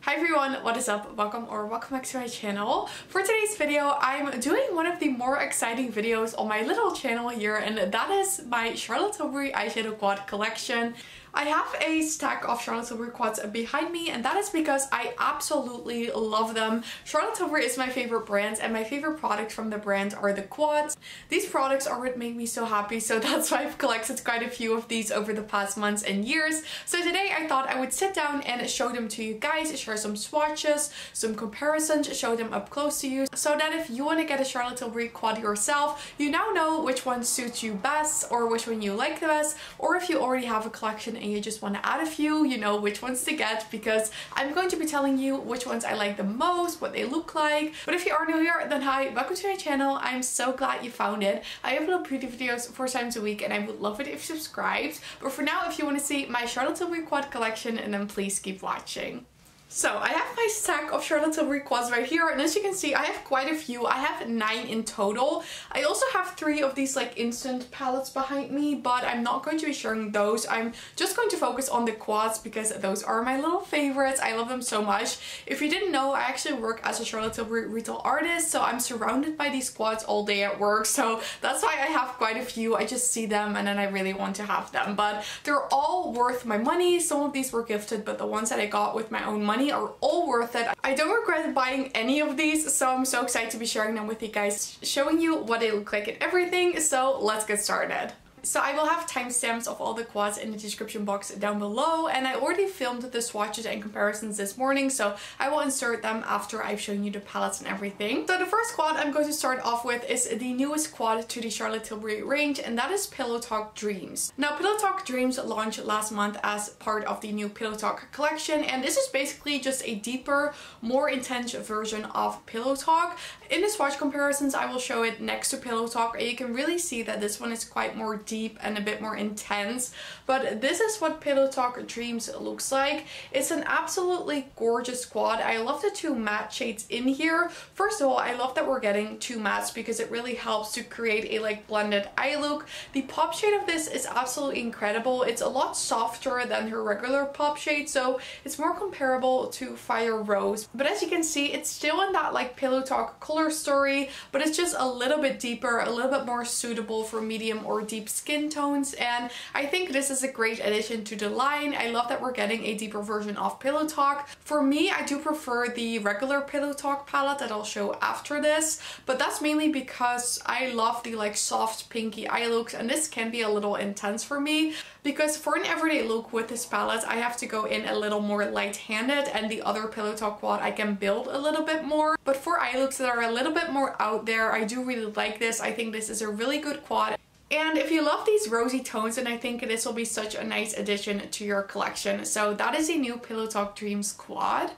Hi everyone, what is up? Welcome back to my channel. For today's video, I'm doing one of the more exciting videos on my little channel here, and that is my Charlotte Tilbury eyeshadow quad collection. I have a stack of Charlotte Tilbury quads behind me, and that is because I absolutely love them. Charlotte Tilbury is my favorite brand, and my favorite products from the brand are the quads. These products are what make me so happy, so that's why I've collected quite a few of these over the past months and years. So today I thought I would sit down and show them to you guys, share some swatches, some comparisons, show them up close to you, so that if you want to get a Charlotte Tilbury quad yourself, you now know which one suits you best or which one you like the best, or if you already have a collection and you just want to add a few, you know which ones to get, because I'm going to be telling you which ones I like the most, what they look like. But if you are new here, then hi, welcome to my channel. I'm so glad you found it. I upload beauty videos 4 times a week and I would love it if you subscribed. But for now, if you want to see my Charlotte Tilbury quad collection, then please keep watching. So I have my stack of Charlotte Tilbury quads right here, and as you can see I have quite a few. I have 9 in total. I also have 3 of these like instant palettes behind me, but I'm not going to be sharing those. I'm just going to focus on the quads because those are my little favorites. I love them so much. If you didn't know, I actually work as a Charlotte Tilbury retail artist, so I'm surrounded by these quads all day at work, so that's why I have quite a few. I just see them and then I really want to have them, but they're all worth my money. Some of these were gifted, but the ones that I got with my own money are all worth it. I don't regret buying any of these, so I'm so excited to be sharing them with you guys, showing you what they look like and everything. So let's get started. So I will have timestamps of all the quads in the description box down below, and I already filmed the swatches and comparisons this morning, so I will insert them after I've shown you the palettes and everything. So the first quad I'm going to start off with is the newest quad to the Charlotte Tilbury range, and that is Pillow Talk Dreams. Now Pillow Talk Dreams launched last month as part of the new Pillow Talk collection, and this is basically just a deeper, more intense version of Pillow Talk. In the swatch comparisons I will show it next to Pillow Talk, and you can really see that this one is quite more deep and a bit more intense, but this is what Pillow Talk Dreams looks like. It's an absolutely gorgeous quad. I love the 2 matte shades in here. First of all, I love that we're getting 2 mattes because it really helps to create a like blended eye look. The pop shade of this is absolutely incredible. It's a lot softer than her regular pop shade, so it's more comparable to Fire Rose, but as you can see it's still in that like Pillow Talk color story, but it's just a little bit deeper, a little bit more suitable for medium or deep skin tones, and I think this is a great addition to the line. I love that we're getting a deeper version of Pillow Talk. For me, I do prefer the regular Pillow Talk palette that I'll show after this, but that's mainly because I love the like soft pinky eye looks, and this can be a little intense for me because for an everyday look with this palette I have to go in a little more light-handed, and the other Pillow Talk quad I can build a little bit more. But for eye looks that are a little bit more out there, I do really like this. I think this is a really good quad. And if you love these rosy tones, then I think this will be such a nice addition to your collection. So that is a new Pillow Talk Dreams quad.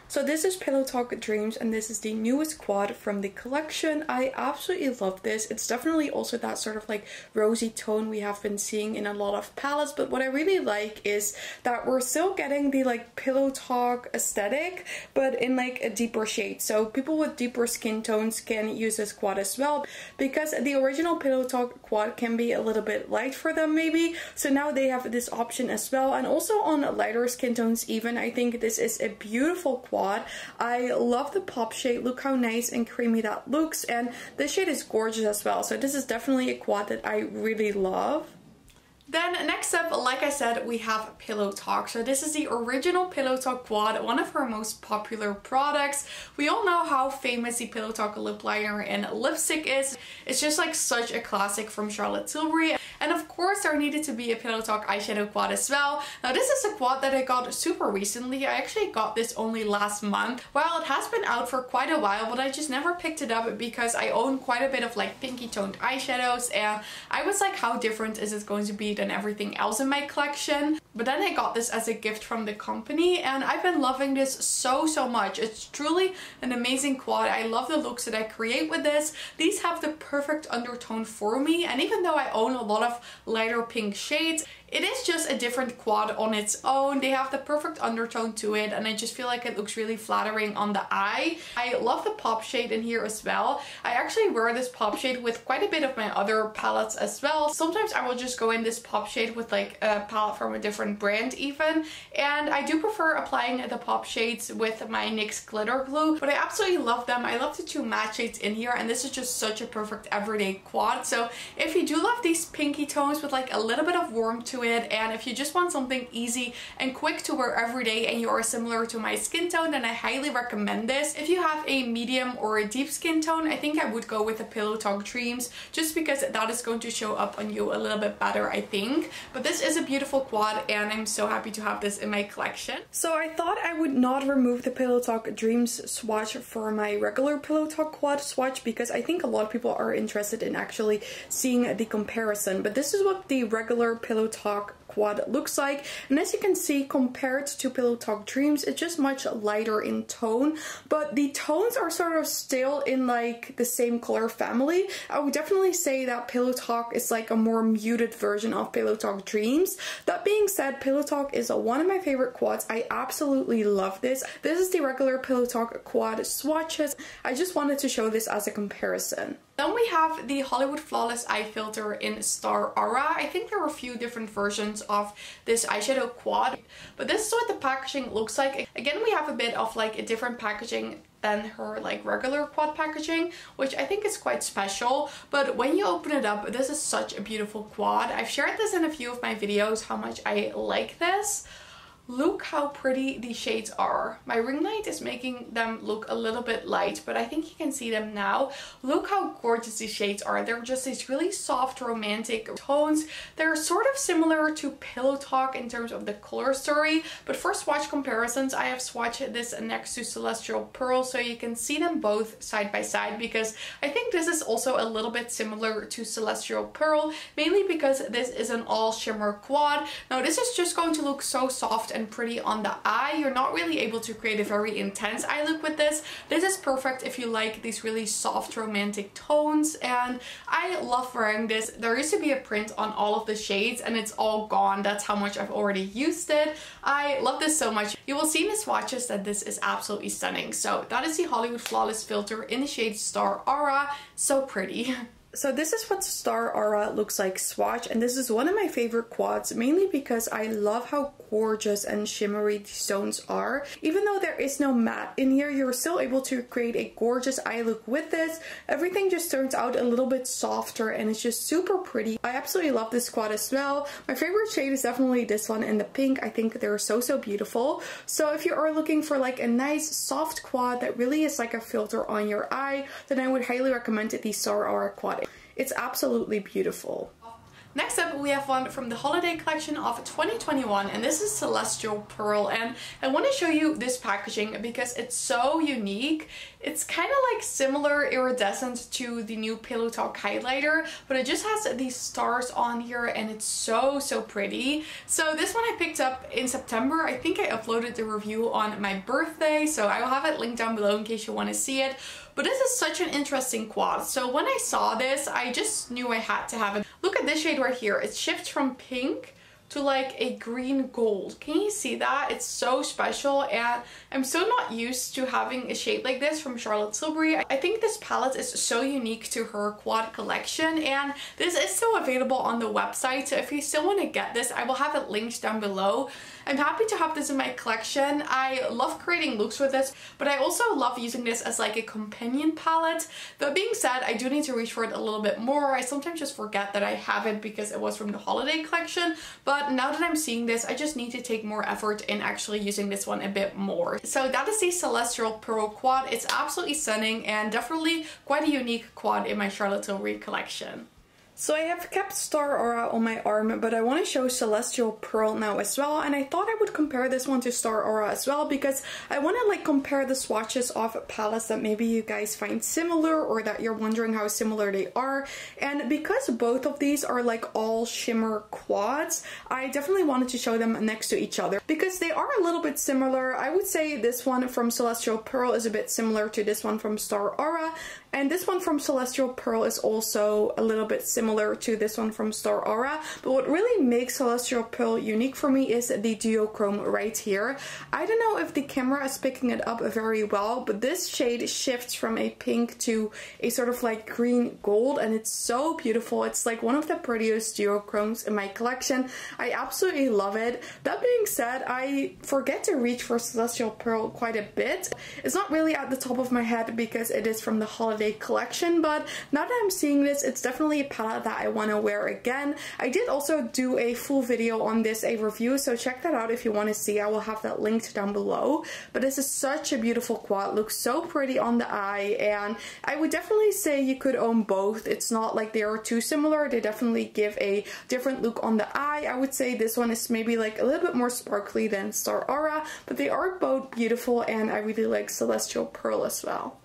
So this is Pillow Talk Dreams, and this is the newest quad from the collection. I absolutely love this. It's definitely also that sort of like rosy tone we have been seeing in a lot of palettes, but what I really like is that we're still getting the like Pillow Talk aesthetic, but in like a deeper shade. So people with deeper skin tones can use this quad as well, because the original Pillow Talk quad can be a little bit light for them maybe. So now they have this option as well, and also on lighter skin tones even. I think this is a beautiful quad. I love the pop shade. Look how nice and creamy that looks, and this shade is gorgeous as well. So this is definitely a quad that I really love. Then next up, like I said, we have Pillow Talk. So this is the original Pillow Talk quad, one of her most popular products. We all know how famous the Pillow Talk lip liner and lipstick is. It's just like such a classic from Charlotte Tilbury. And of course there needed to be a Pillow Talk eyeshadow quad as well. Now this is a quad that I got super recently. I actually got this only last month. Well, it has been out for quite a while, but I just never picked it up because I own quite a bit of like pinky toned eyeshadows, and I was like, how different is it going to be than everything else in my collection? But then I got this as a gift from the company, and I've been loving this so much. It's truly an amazing quad. I love the looks that I create with this. These have the perfect undertone for me, and even though I own a lot of lighter pink shades, It is just a different quad on its own. They have the perfect undertone to it, and I just feel like it looks really flattering on the eye. I love the pop shade in here as well. I actually wear this pop shade with quite a bit of my other palettes as well. Sometimes I will just go in this pop shade with like a palette from a different brand even, and I do prefer applying the pop shades with my NYX glitter glue, but I absolutely love them. I love the two matte shades in here, and this is just such a perfect everyday quad. So if you do love these pinky tones with like a little bit of warmth to it, and if you just want something easy and quick to wear every day and you are similar to my skin tone, then I highly recommend this. If you have a medium or a deep skin tone, I think I would go with the Pillow Talk Dreams, just because that is going to show up on you a little bit better, I think. But this is a beautiful quad, and I'm so happy to have this in my collection. So I thought I would not remove the Pillow Talk Dreams swatch for my regular Pillow Talk quad swatch, because I think a lot of people are interested in actually seeing the comparison. But this is what the regular Pillow Talk quad looks like, and as you can see, compared to Pillow Talk Dreams, it's just much lighter in tone, but the tones are sort of still in like the same color family. I would definitely say that Pillow Talk is like a more muted version of Pillow Talk Dreams. That being said, Pillow Talk is one of my favorite quads. I absolutely love this. This is the regular Pillow Talk quad swatches. I just wanted to show this as a comparison. Then we have the Hollywood Flawless Eye Filter in Star Aura. I think there are a few different versions of this eyeshadow quad, but this is what the packaging looks like. Again, we have a bit of like a different packaging than her like regular quad packaging, which I think is quite special. But when you open it up, this is such a beautiful quad. I've shared this in a few of my videos, how much I like this. Look how pretty these shades are. My ring light is making them look a little bit light, but I think you can see them now. Look how gorgeous these shades are. They're just these really soft, romantic tones. They're sort of similar to Pillow Talk in terms of the color story, but for swatch comparisons, I have swatched this next to Celestial Pearl, so you can see them both side by side, because I think this is also a little bit similar to Celestial Pearl, mainly because this is an all shimmer quad. Now, this is just going to look so soft and pretty on the eye. You're not really able to create a very intense eye look with this. This is perfect if you like these really soft romantic tones, and I love wearing this. There used to be a print on all of the shades and it's all gone. That's how much I've already used it. I love this so much. You will see in the swatches that this is absolutely stunning. So that is the Hollywood Flawless Filter in the shade Star Aura. So pretty. So this is what Star Aura looks like swatch, and this is one of my favorite quads, mainly because I love how gorgeous and shimmery these stones are. Even though there is no matte in here, you're still able to create a gorgeous eye look with this. Everything just turns out a little bit softer and it's just super pretty. I absolutely love this quad as well. My favorite shade is definitely this one in the pink. I think they're so beautiful. So if you are looking for like a nice soft quad that really is like a filter on your eye, then I would highly recommend the Star Aura quad. It's absolutely beautiful. Next up, we have one from the holiday collection of 2021, and this is Celestial Pearl, and I want to show you this packaging because it's so unique. It's kind of like similar iridescent to the new Pillow Talk highlighter, but it just has these stars on here and it's so pretty. So this one I picked up in September. I think I uploaded the review on my birthday, so I will have it linked down below in case you want to see it. But this is such an interesting quad. So when I saw this, I just knew I had to have it. Look at this shade right here. It shifts from pink to like a green gold. Can you see that? It's so special, and I'm so not used to having a shade like this from Charlotte Tilbury. I think this palette is so unique to her quad collection, and this is still available on the website, so if you still want to get this, I will have it linked down below. I'm happy to have this in my collection. I love creating looks with this, but I also love using this as like a companion palette. That being said, I do need to reach for it a little bit more. I sometimes just forget that I have it because it was from the holiday collection, but now that I'm seeing this, I just need to take more effort in actually using this one a bit more. So that is the Celestial Pearl quad. It's absolutely stunning and definitely quite a unique quad in my Charlotte Tilbury collection. So I have kept Star Aura on my arm, but I want to show Celestial Pearl now as well, and I thought I would compare this one to Star Aura as well because I want to like compare the swatches of palettes that maybe you guys find similar or that you're wondering how similar they are. And because both of these are like all shimmer quads, I definitely wanted to show them next to each other because they are a little bit similar. I would say this one from Celestial Pearl is a bit similar to this one from Star Aura. And this one from Celestial Pearl is also a little bit similar to this one from Star Aura. But what really makes Celestial Pearl unique for me is the duochrome right here. I don't know if the camera is picking it up very well, but this shade shifts from a pink to a sort of like green gold, and it's so beautiful. It's like one of the prettiest duochromes in my collection. I absolutely love it. That being said, I forget to reach for Celestial Pearl quite a bit. It's not really at the top of my head because it is from the holiday collection, but now that I'm seeing this, it's definitely a palette that I want to wear again. I did also do a full video on this, a review, so check that out if you want to see. I will have that linked down below. But this is such a beautiful quad, looks so pretty on the eye, and I would definitely say you could own both. It's not like they are too similar. They definitely give a different look on the eye. I would say this one is maybe like a little bit more sparkly than Star Aura, but they are both beautiful, and I really like Celestial Pearl as well.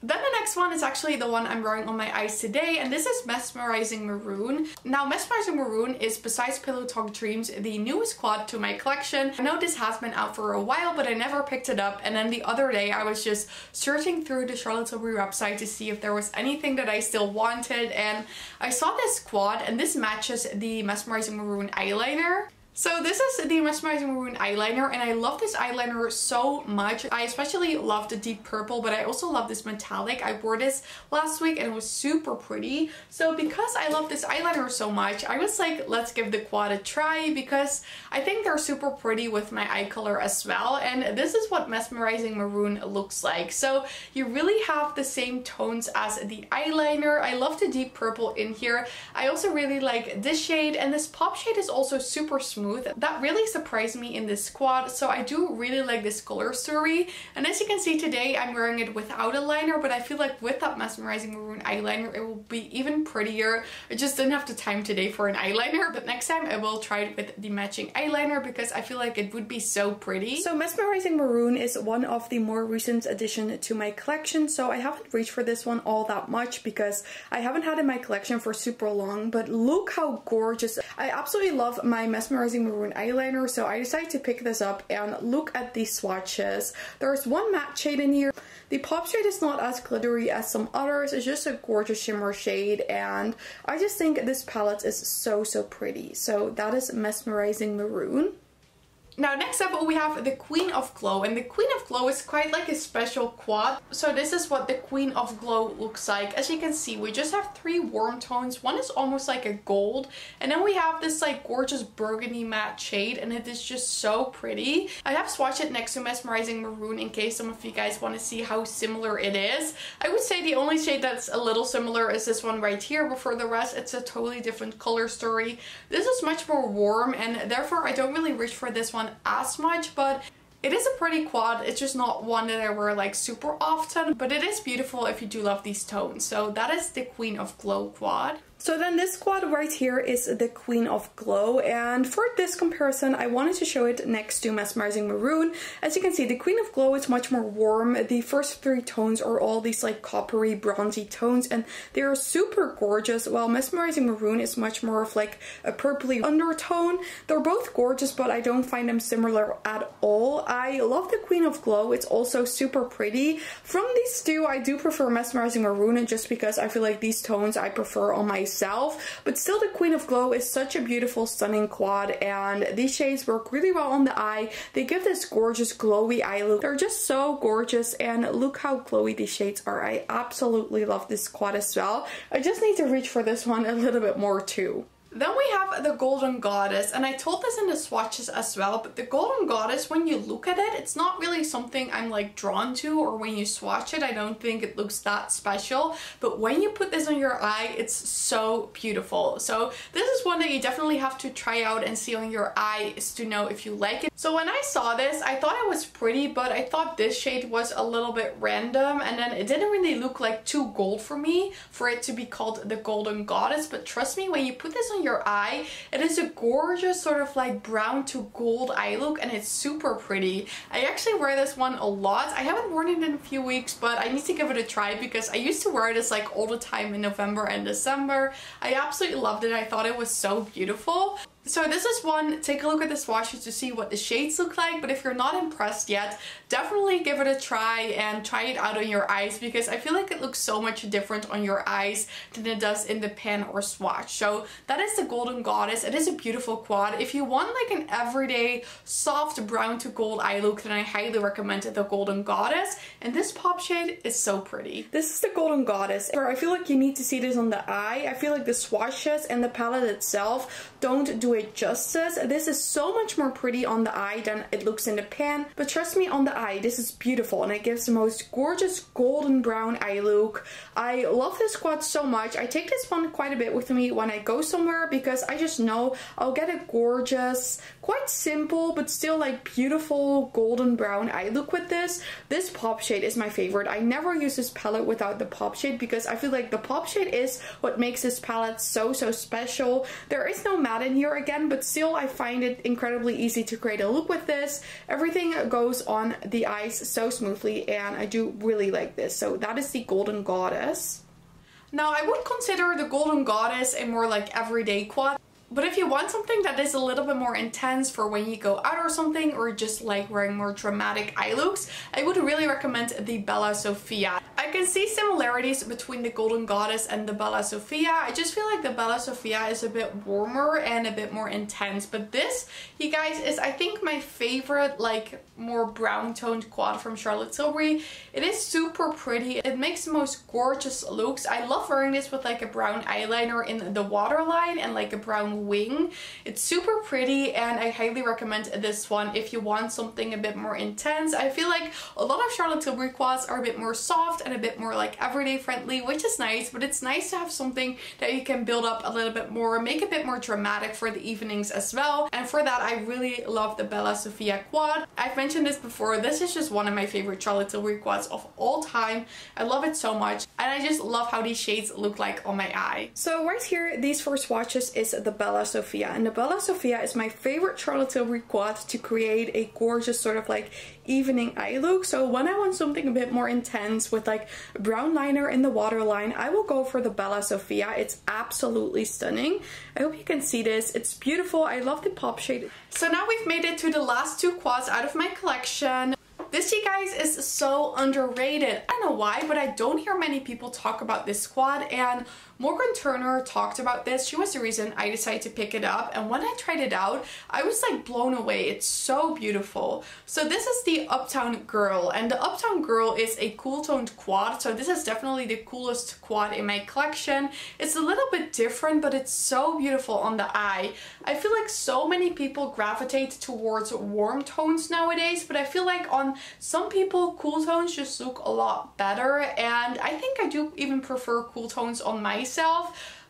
Then the next one is actually the one I'm wearing on my eyes today, and this is Mesmerizing Maroon. Now, Mesmerizing Maroon is, besides Pillow Talk Dreams, the newest quad to my collection. I know this has been out for a while, but I never picked it up, and then the other day I was just searching through the Charlotte Tilbury website to see if there was anything that I still wanted, and I saw this quad, and this matches the Mesmerizing Maroon eyeliner. So this is the Mesmerizing Maroon eyeliner, and I love this eyeliner so much. I especially love the deep purple, but I also love this metallic. I wore this last week and it was super pretty. So because I love this eyeliner so much, I was like, let's give the quad a try, because I think they're super pretty with my eye color as well. And this is what Mesmerizing Maroon looks like. So you really have the same tones as the eyeliner. I love the deep purple in here. I also really like this shade, and this pop shade is also super smooth. That really surprised me in this quad, so I do really like this color story. And as you can see today, I'm wearing it without a liner, but I feel like with that Mesmerizing Maroon eyeliner, it will be even prettier. I just didn't have the time today for an eyeliner, but next time I will try it with the matching eyeliner because I feel like it would be so pretty. So Mesmerizing Maroon is one of the more recent addition to my collection, so I haven't reached for this one all that much because I haven't had it in my collection for super long, but look how gorgeous. I absolutely love my Mesmerizing Maroon eyeliner, so I decided to pick this up and look at these swatches. There's one matte shade in here. The pop shade is not as glittery as some others. It's just a gorgeous shimmer shade, and I just think this palette is so pretty. So that is Mesmerizing Maroon. Now next up we have the Queen of Glow, and the Queen of Glow is quite like a special quad. So this is what the Queen of Glow looks like. As you can see, we just have three warm tones. One is almost like a gold, and then we have this like gorgeous burgundy matte shade, and it is just so pretty. I have swatched it next to Mesmerizing Maroon in case some of you guys want to see how similar it is. I would say the only shade that's a little similar is this one right here, but for the rest it's a totally different color story. This is much more warm, and therefore I don't really reach for this one as much, but it is a pretty quad. It's just not one that I wear like super often, but it is beautiful if you do love these tones. So that is the Queen of Glow quad. So then this quad right here is the Queen of Glow, and for this comparison I wanted to show it next to Mesmerizing Maroon. As you can see, the Queen of Glow is much more warm. The first three tones are all these like coppery bronzy tones, and they are super gorgeous, while Mesmerizing Maroon is much more of like a purpley undertone. They're both gorgeous, but I don't find them similar at all. I love the Queen of Glow. It's also super pretty. From these two, I do prefer Mesmerizing Maroon, and just because I feel like these tones I prefer on my myself, but still the Queen of Glow is such a beautiful, stunning quad, and these shades work really well on the eye. They give this gorgeous glowy eye look. They're just so gorgeous, and look how glowy these shades are. I absolutely love this quad as well. I just need to reach for this one a little bit more too. Then we have the Golden Goddess, and I told this in the swatches as well, but the Golden Goddess, when you look at it, it's not really something I'm like drawn to, or when you swatch it, I don't think it looks that special, but when you put this on your eye, it's so beautiful. So this is one that you definitely have to try out and see on your eyes to know if you like it. So when I saw this, I thought it was pretty, but I thought this shade was a little bit random, and then it didn't really look like too gold for me for it to be called the Golden Goddess, but trust me, when you put this on your eye, it is a gorgeous sort of like brown to gold eye look, and it's super pretty. I actually wear this one a lot. I haven't worn it in a few weeks, but I need to give it a try because I used to wear this like all the time in November and December. I absolutely loved it. I thought it was so beautiful. So this is one, take a look at the swatches to see what the shades look like, but if you're not impressed yet, definitely give it a try and try it out on your eyes, because I feel like it looks so much different on your eyes than it does in the pen or swatch. So that is the Golden Goddess. It is a beautiful quad. If you want like an everyday soft brown to gold eye look, then I highly recommend the Golden Goddess, and this pop shade is so pretty. This is the Golden Goddess. I feel like you need to see this on the eye. I feel like the swatches and the palette itself don't do it justice. This is so much more pretty on the eye than it looks in the pan, but trust me, on the eye this is beautiful and it gives the most gorgeous golden brown eye look. I love this quad so much. I take this one quite a bit with me when I go somewhere because I just know I'll get a gorgeous, quite simple but still like beautiful golden brown eye look with this. This pop shade is my favorite. I never use this palette without the pop shade because I feel like the pop shade is what makes this palette so special. There is no matte in here again, but still I find it incredibly easy to create a look with this. Everything goes on the eyes so smoothly and I do really like this. So that is the Golden Goddess. Now I would consider the Golden Goddess a more like everyday quad. But if you want something that is a little bit more intense for when you go out or something, or just like wearing more dramatic eye looks, I would really recommend the Bella Sofia. I can see similarities between the Golden Goddess and the Bella Sofia. I just feel like the Bella Sofia is a bit warmer and a bit more intense. But this, you guys, is I think my favorite like more brown toned quad from Charlotte Tilbury. It is super pretty. It makes the most gorgeous looks. I love wearing this with like a brown eyeliner in the waterline and like a brown wing. It's super pretty and I highly recommend this one if you want something a bit more intense. I feel like a lot of Charlotte Tilbury quads are a bit more soft and a bit more like everyday friendly, which is nice, but it's nice to have something that you can build up a little bit more, make a bit more dramatic for the evenings as well. And for that I really love the Bella Sofia quad. I've mentioned this before, this is just one of my favorite Charlotte Tilbury quads of all time. I love it so much and I just love how these shades look like on my eye. So right here, these four swatches is the Bella Sofia, and the Bella Sofia is my favorite Charlotte Tilbury quad to create a gorgeous sort of like evening eye look. So when I want something a bit more intense with like a brown liner in the waterline, I will go for the Bella Sofia. It's absolutely stunning. I hope you can see this. It's beautiful. I love the pop shade. So now we've made it to the last two quads out of my collection. This, you guys, is so underrated. I don't know why, but I don't hear many people talk about this quad, and Morgan Turner talked about this. She was the reason I decided to pick it up, and when I tried it out, I was like blown away. It's so beautiful. So this is the Uptown Girl, and the Uptown Girl is a cool toned quad, so this is definitely the coolest quad in my collection. It's a little bit different, but it's so beautiful on the eye. I feel like so many people gravitate towards warm tones nowadays, but I feel like on some people cool tones just look a lot better, and I think I do even prefer cool tones on myself.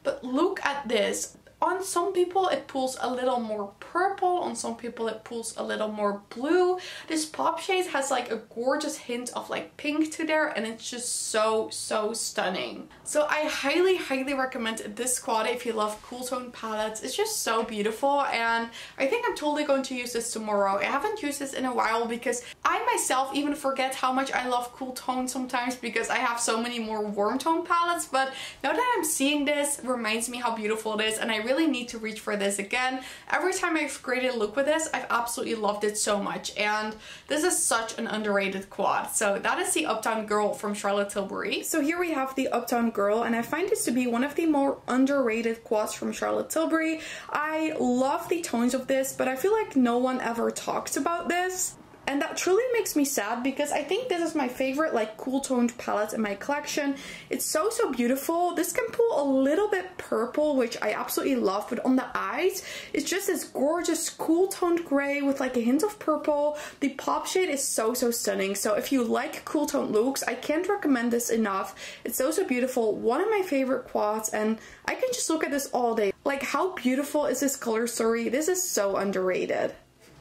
But look at this. On some people it pulls a little more purple, on some people it pulls a little more blue. This pop shade has like a gorgeous hint of like pink to there, and it's just so stunning. So I highly recommend this quad if you love cool tone palettes. It's just so beautiful, and I think I'm totally going to use this tomorrow. I haven't used this in a while because I myself even forget how much I love cool tone sometimes because I have so many more warm tone palettes, but now that I'm seeing this, it reminds me how beautiful it is, and I really need to reach for this again. Every time I've created a look with this, I've absolutely loved it so much, and this is such an underrated quad. So that is the Uptown Girl from Charlotte Tilbury. So here we have the Uptown Girl, and I find this to be one of the more underrated quads from Charlotte Tilbury. I love the tones of this, but I feel like no one ever talks about this. And that truly makes me sad because I think this is my favorite like cool toned palette in my collection. It's so beautiful. This can pull a little bit purple, which I absolutely love, but on the eyes it's just this gorgeous cool toned gray with like a hint of purple. The pop shade is so stunning. So if you like cool toned looks, I can't recommend this enough. It's so beautiful. One of my favorite quads, and I can just look at this all day. Like, how beautiful is this color story? This is so underrated.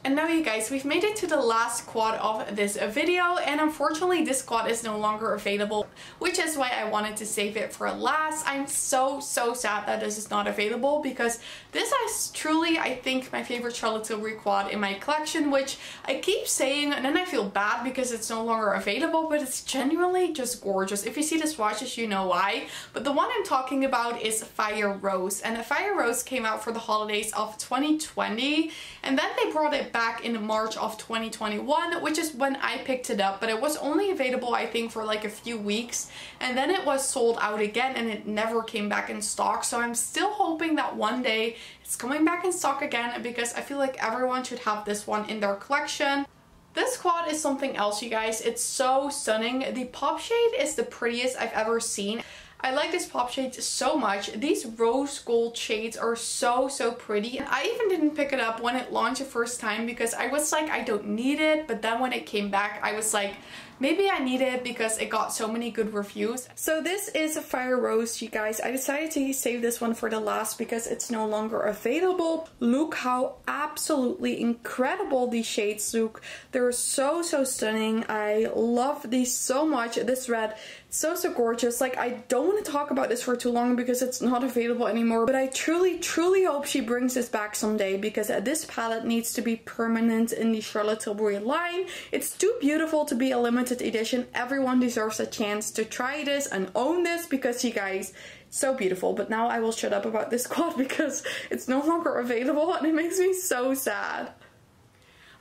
And now you guys, we've made it to the last quad of this video, and unfortunately this quad is no longer available, which is why I wanted to save it for last. I'm so sad that this is not available, because this is truly, I think, my favorite Charlotte Tilbury quad in my collection, which I keep saying, and then I feel bad because it's no longer available, but it's genuinely just gorgeous. If you see the swatches, you know why. But the one I'm talking about is Fire Rose, and the Fire Rose came out for the holidays of 2020, and then they brought it back in March of 2021, which is when I picked it up, but it was only available I think for like a few weeks, and then it was sold out again and it never came back in stock. So I'm still hoping that one day it's coming back in stock again, because I feel like everyone should have this one in their collection. This quad is something else, you guys. It's so stunning. The pop shade is the prettiest I've ever seen. I like this pop shade so much. These rose gold shades are so pretty. I even didn't pick it up when it launched the first time because I was like, I don't need it. But then when it came back, I was like, maybe I need it because it got so many good reviews. So this is Fire Rose, you guys. I decided to save this one for the last because it's no longer available. Look how absolutely incredible these shades look. They're so stunning. I love these so much. This red, so gorgeous. Like, I don't want to talk about this for too long because it's not available anymore, but I truly hope she brings this back someday, because this palette needs to be permanent in the Charlotte Tilbury line. It's too beautiful to be a limited edition. Everyone deserves a chance to try this and own this, because you guys, it's so beautiful. But now I will shut up about this quad because it's no longer available and it makes me so sad.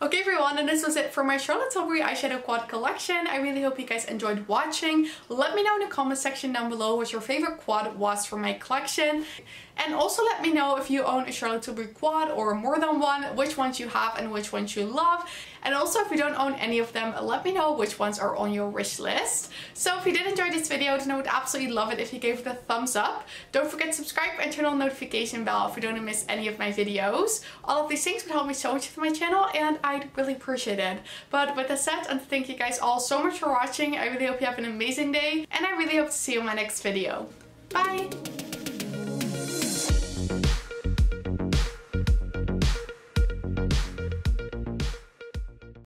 Okay everyone, and this was it for my Charlotte Tilbury eyeshadow quad collection. I really hope you guys enjoyed watching. Let me know in the comment section down below what your favorite quad was from my collection. And also let me know if you own a Charlotte Tilbury quad or more than one, which ones you have and which ones you love. And also if you don't own any of them, let me know which ones are on your wish list. So if you did enjoy this video, then I would absolutely love it if you gave it a thumbs up. Don't forget to subscribe and turn on the notification bell if you don't want to miss any of my videos. All of these things would help me so much with my channel and I'd really appreciate it. But with that said, and thank you guys all so much for watching. I really hope you have an amazing day and I really hope to see you in my next video. Bye!